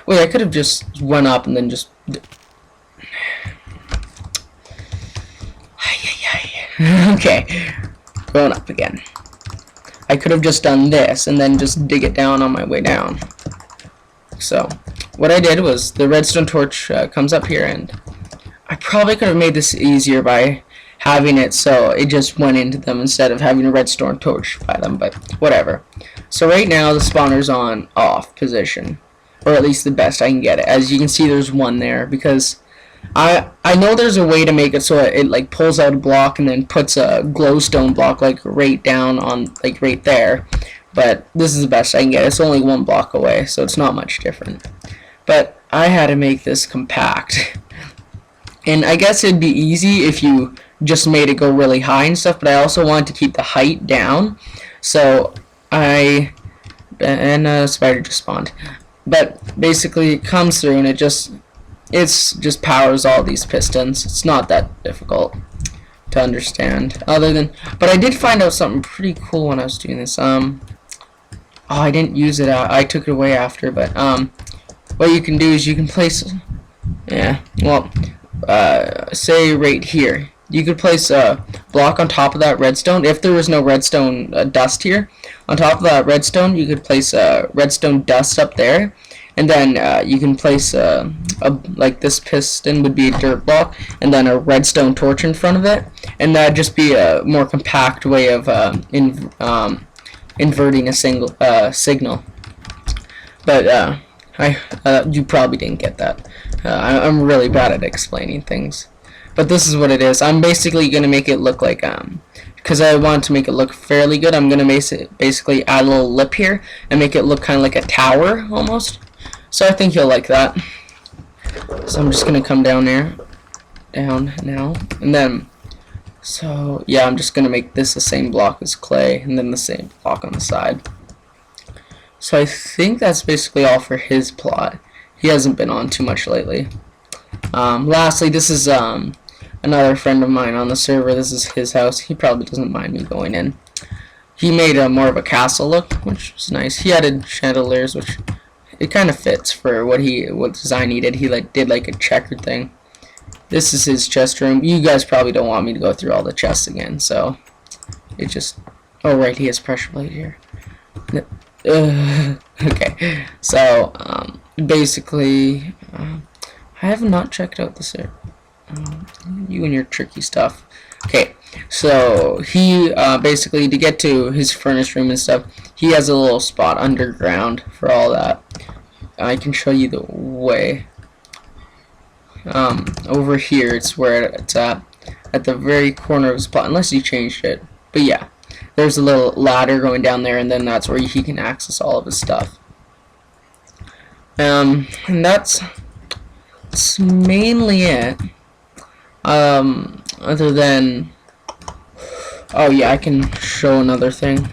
Wait, I could have just went up and then just... Okay, going up again. I could have just done this and then just dig it down on my way down. So, what I did was the redstone torch comes up here, and I probably could have made this easier by having it so it just went into them instead of having a redstone torch by them, but whatever. So right now the spawner's on off position, or at least the best I can get it. As you can see, there's one there because I know there's a way to make it so it like pulls out a block and then puts a glowstone block like right down on like right there, but this is the best I can get. It's only one block away, so it's not much different. But I had to make this compact, and I guess it'd be easy if you just made it go really high and stuff, but I also wanted to keep the height down, so and a spider just spawned. But basically it comes through and it just powers all these pistons. It's not that difficult to understand, other than, but I did find out something pretty cool when I was doing this. Oh, I didn't use it. I took it away after, but what you can do is you can place, say right here, you could place a block on top of that redstone. If there was no redstone dust here, on top of that redstone, you could place redstone dust up there, and then you can place like this piston would be a dirt block, and then a redstone torch in front of it, and that'd just be a more compact way of inverting a signal. But you probably didn't get that. I'm really bad at explaining things, but this is what it is. I'm basically gonna make it look like because I want to make it look fairly good, I'm gonna basically add a little lip here and make it look kind of like a tower almost. So I think you'll like that. So I'm just gonna come down now, and then so yeah, I'm just gonna make this the same block as clay, and then the same block on the side. So I think that's basically all for his plot. He hasn't been on too much lately. Lastly, this is another friend of mine on the server. This is his house. He probably doesn't mind me going in. He made more of a castle look, which was nice. He added chandeliers, which it kind of fits for what design he did. He did like a checkered thing. This is his chest room. You guys probably don't want me to go through all the chests again, so it just. Oh right, he has pressure plate here. Okay, so basically, I have not checked out the server. You and your tricky stuff. Okay, so he basically, to get to his furnace room and stuff, he has a little spot underground for all that. I can show you the way. Over here, it's where it's at the very corner of his spot, unless you changed it. But yeah, there's a little ladder going down there, and then that's where he can access all of his stuff. And that's mainly it. Other than, oh yeah, I can show another thing.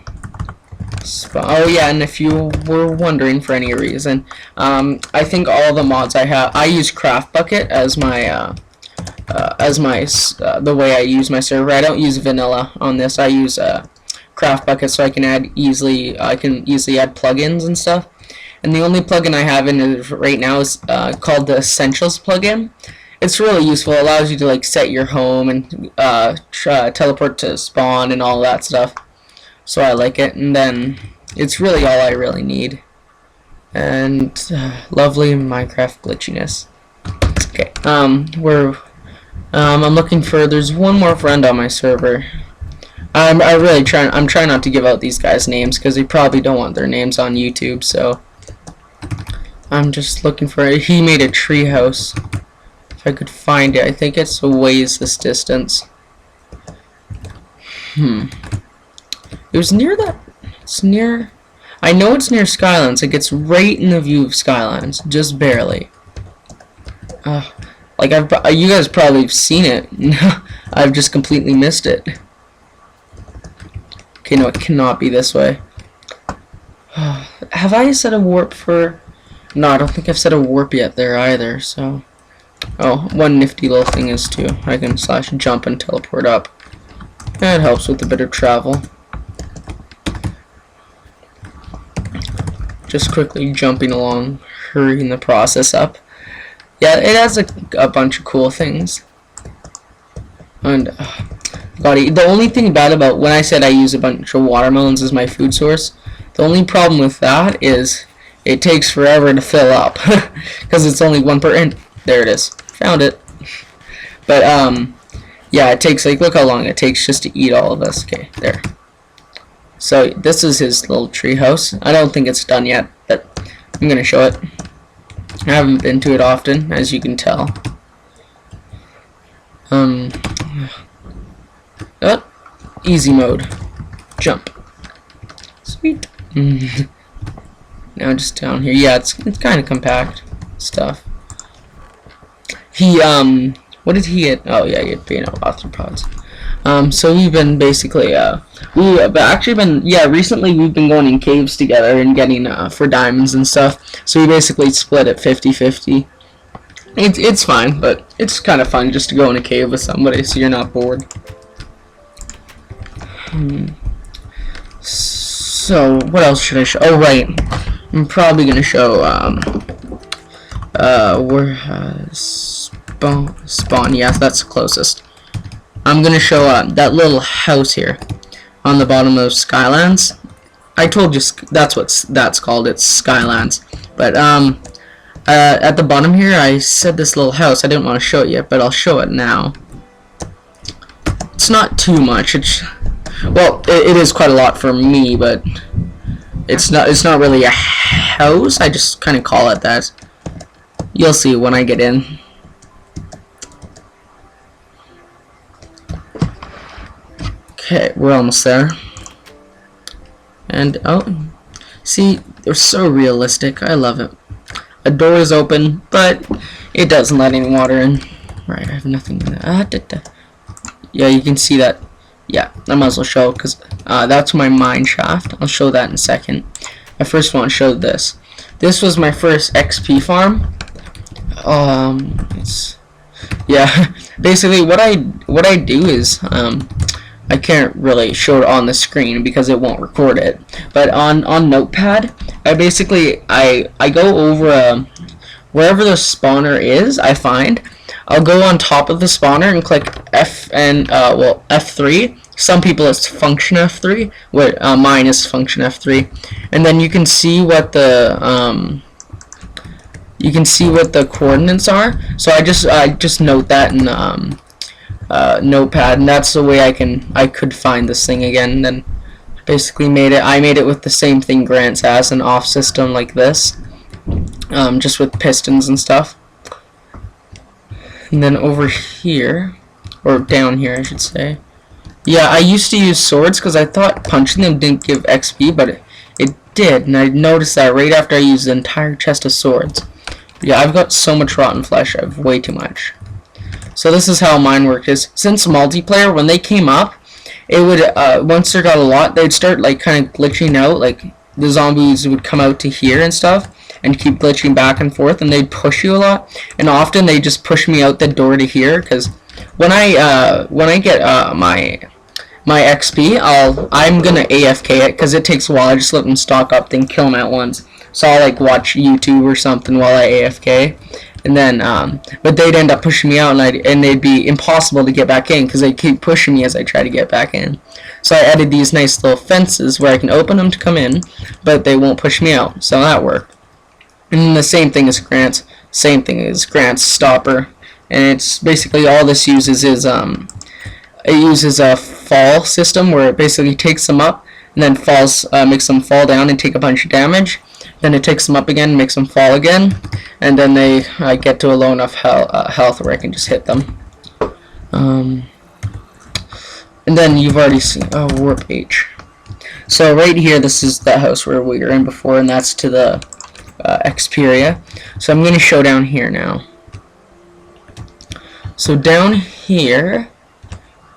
Oh yeah, and if you were wondering for any reason, I think all the mods I use Craft Bucket as my the way I use my server. I don't use vanilla on this. I use Craft Bucket so I can easily add plugins and stuff. And the only plugin I have in it right now is called the Essentials plugin. It's really useful. It allows you to like set your home and teleport to spawn and all that stuff. So I like it, and then it's really all I really need. And lovely Minecraft glitchiness. Okay, I'm looking for. There's one more friend on my server. I'm trying not to give out these guys' names because they probably don't want their names on YouTube. So I'm just looking for. He made a tree house. If I could find it, I think it's a ways this distance. It was near that. It's near. I know it's near Skylands. It gets right in the view of Skylands, just barely. Like you guys probably have seen it. I've just completely missed it. Okay, no, it cannot be this way. Have I set a warp for? No, I don't think I've set a warp yet there either. So Oh, one nifty little thing is too, I can slash jump and teleport up. That helps with a bit of travel. Just quickly jumping along, hurrying the process up. Yeah, it has a bunch of cool things. And the only thing bad about when I said I use a bunch of watermelons as my food source, the only problem with that is it takes forever to fill up because it's only one per. And there it is, found it. But yeah, it takes, like, look how long it takes just to eat all of this. Okay, there. So this is his little tree house. I don't think it's done yet, but I'm gonna show it. I haven't been to it often, as you can tell. Easy mode. Jump. Sweet. Now just down here. Yeah, it's kind of compact stuff. He what did he get? Oh yeah, he had peanut arthropods. So we've been basically recently we've been going in caves together and getting for diamonds and stuff. So we basically split it 50-50. It's fine, but it's kind of fun just to go in a cave with somebody so you're not bored. So what else should I show? Oh right, I'm probably gonna show where spawn. Yes, that's the closest. I'm gonna show that little house here on the bottom of Skylands. I told you that's what that's called. It's Skylands. But at the bottom here, I said this little house. I didn't want to show it yet, but I'll show it now. It's not too much. Well, it is quite a lot for me, but it's not really a house. I just kind of call it that. You'll see when I get in. Okay, we're almost there. And oh, see, they're so realistic. I love it. A door is open, but it doesn't let any water in. Right, I have nothing in there. Yeah, you can see that. Yeah, I might as well show because that's my mine shaft. I'll show that in a second. I first want to show this. This was my first XP farm. Yeah, basically what I do is I can't really show it on the screen because it won't record it. But on Notepad, I go over wherever the spawner is. I'll go on top of the spawner and click F and F3. Some people it's function F3. Mine is function F3, and then you can see what the coordinates are. So I just note that in Notepad, and that's the way I could find this thing again. And then basically I made it with the same thing Grants has, an off system like this, just with pistons and stuff. And then over here, or down here I should say, yeah, I used to use swords because I thought punching them didn't give XP, but it did, and I noticed that right after I used the entire chest of swords. But yeah, I've got so much rotten flesh, I have way too much. So this is how mine worked. Is since multiplayer, when they came up, it would once there got a lot, they'd start like kind of glitching out. Like the zombies would come out to here and stuff, and keep glitching back and forth, and they'd push you a lot. And often they just push me out the door to here, because when I get my XP, I'm gonna AFK it because it takes a while. I just let them stock up, then kill them at once. So I'll like watch YouTube or something while I AFK. And then, but they'd end up pushing me out, and they'd be impossible to get back in because they keep pushing me as I try to get back in. So I added these nice little fences where I can open them to come in, but they won't push me out. So that worked. And then the same thing as Grant's stopper, and it's basically all this uses is it uses a fall system where it basically takes them up and then falls, makes them fall down and take a bunch of damage. Then it takes them up again, makes them fall again, and then they get to a low enough health where I can just hit them. And then you've already seen warp H. So right here, this is the house where we were in before, and that's to the Xperia. So I'm going to show down here now. So down here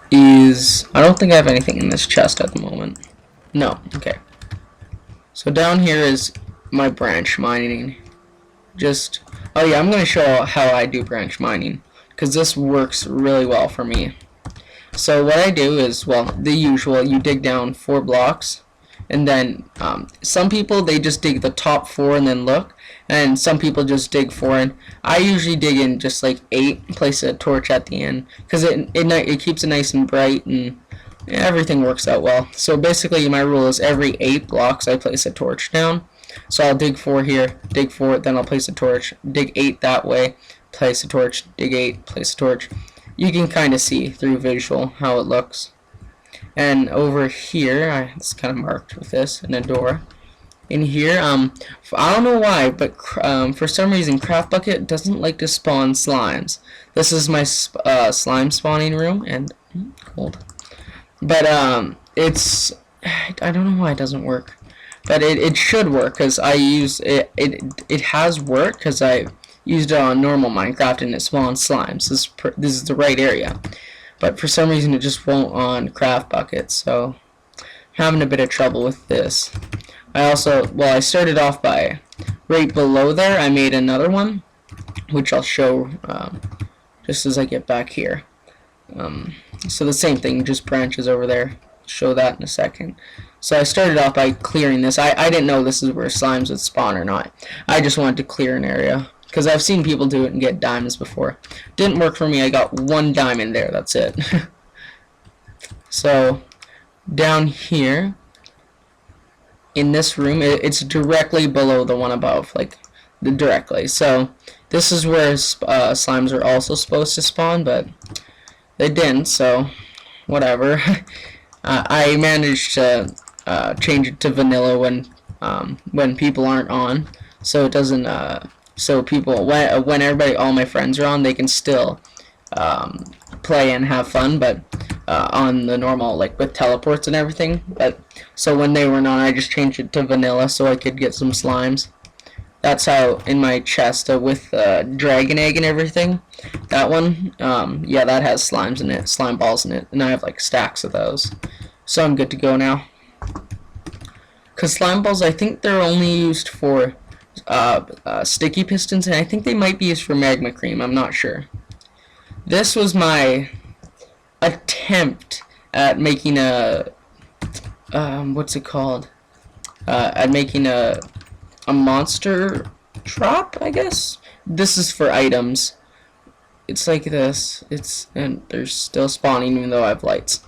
is, I don't think I have anything in this chest at the moment. No, okay. So down here is my branch mining. Just Oh yeah, I'm going to show how I do branch mining, because this works really well for me. So what I do is, well, the usual, you dig down 4 blocks, and then some people, they just dig the top 4 and then look, and some people just dig 4 in. I usually dig in just like 8, place a torch at the end, because it keeps it nice and bright, and everything works out well. So basically my rule is every 8 blocks I place a torch down. So I'll dig 4 here, dig 4, then I'll place a torch, dig 8 that way, place a torch, dig 8, place a torch. You can kind of see through visual how it looks. And over here, it's kind of marked with this in a door. In here, I don't know why, but for some reason, Craft Bucket doesn't like to spawn slimes. This is my slime spawning room, and cold. But it's I don't know why it doesn't work, but it should work because I use it. It has worked because I used it on normal Minecraft and it spawns slimes. This is the right area, but for some reason it just won't on Craft Bucket. So I'm having a bit of trouble with this. I started off by right below there. I made another one, which I'll show just as I get back here. So the same thing, just branches over there. Show that in a second. So I started off by clearing this. I didn't know this is where slimes would spawn or not. I just wanted to clear an area because I've seen people do it and get diamonds before. Didn't work for me. I got 1 diamond there. That's it. So down here in this room, it's directly below the one above, like directly. So this is where slimes are also supposed to spawn, but they didn't. So whatever. I managed to change it to vanilla when people aren't on, so it doesn't. So people, when all my friends are on, they can still play and have fun, but on the normal, like with teleports and everything. But so when they weren't on, I just changed it to vanilla so I could get some slimes. That's how in my chest with dragon egg and everything. That one, yeah, that has slimes in it, slime balls in it, and I have like stacks of those. So I'm good to go now. Cause slime balls, I think they're only used for sticky pistons, and I think they might be used for magma cream. I'm not sure. This was my attempt at making a what's it called? At making a monster trap, I guess. This is for items. It's like this. And they're still spawning even though I have lights.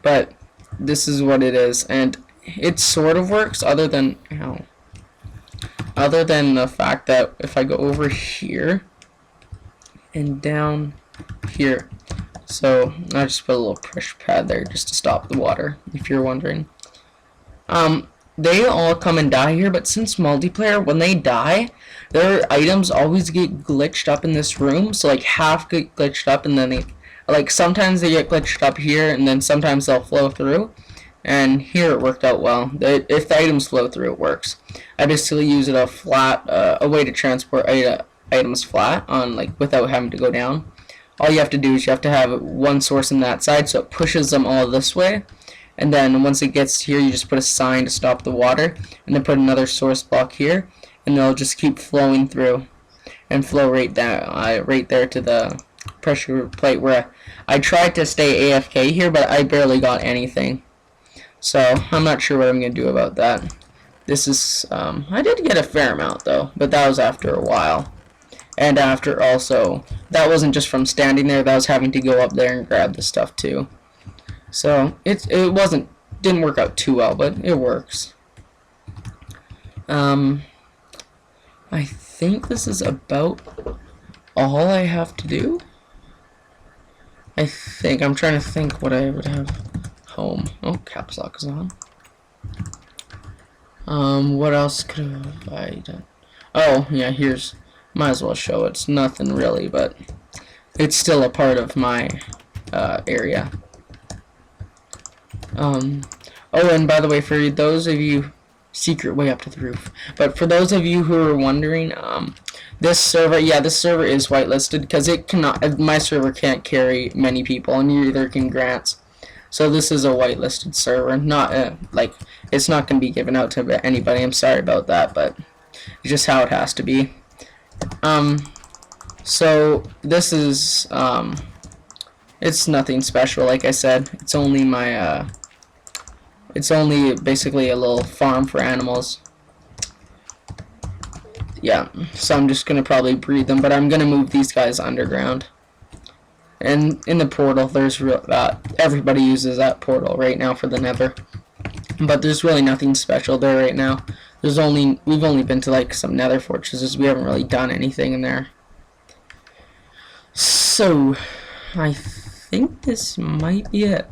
But this is what it is, and it sort of works other than the fact that if I go over here and down here, so I just put a little pressure pad there just to stop the water, if you're wondering. They all come and die here, but since multiplayer, when they die, their items always get glitched up in this room. So like half get glitched up, and then sometimes they get glitched up here, and then sometimes they'll flow through. And here it worked out well. If the items flow through, it works. I just still use it a way to transport items flat on without having to go down. All you have to do is you have to have one source in that side, so it pushes them all this way. And then once it gets here, you just put a sign to stop the water, and then put another source block here, and they'll just keep flowing through, and flow right there to the pressure plate where I tried to stay AFK here, but I barely got anything. So I'm not sure what I'm gonna do about that. This is I did get a fair amount though, but that was after a while, and after also that wasn't just from standing there. That was having to go up there and grab the stuff too. So it didn't work out too well, but it works. I think this is about all I have to do. I'm trying to think what I would have home. Oh, caps lock is on. What else could have I done? Oh, yeah, might as well show it. It's nothing really, but it's still a part of my area. Oh, and by the way, for those of you, secret way up to the roof. But for those of you who are wondering, this server is whitelisted because my server can't carry many people, and neither can Grant's. So this is a whitelisted server. Not it's not going to be given out to anybody. I'm sorry about that, but it's just how it has to be. So this is, it's nothing special, like I said. It's only my, it's only basically a little farm for animals. Yeah, so I'm just gonna probably breed them, but I'm gonna move these guys underground. And in the portal, there's everybody uses that portal right now for the Nether. But there's really nothing special there right now. We've only been to like some Nether fortresses. We haven't really done anything in there. So I think this might be it.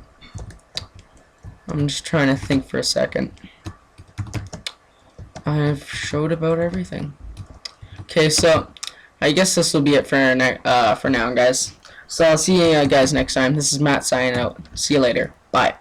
I'm just trying to think for a second. I've showed about everything. Okay, so I guess this will be it for now, guys. So I'll see you guys next time. This is Matt signing out. See you later. Bye.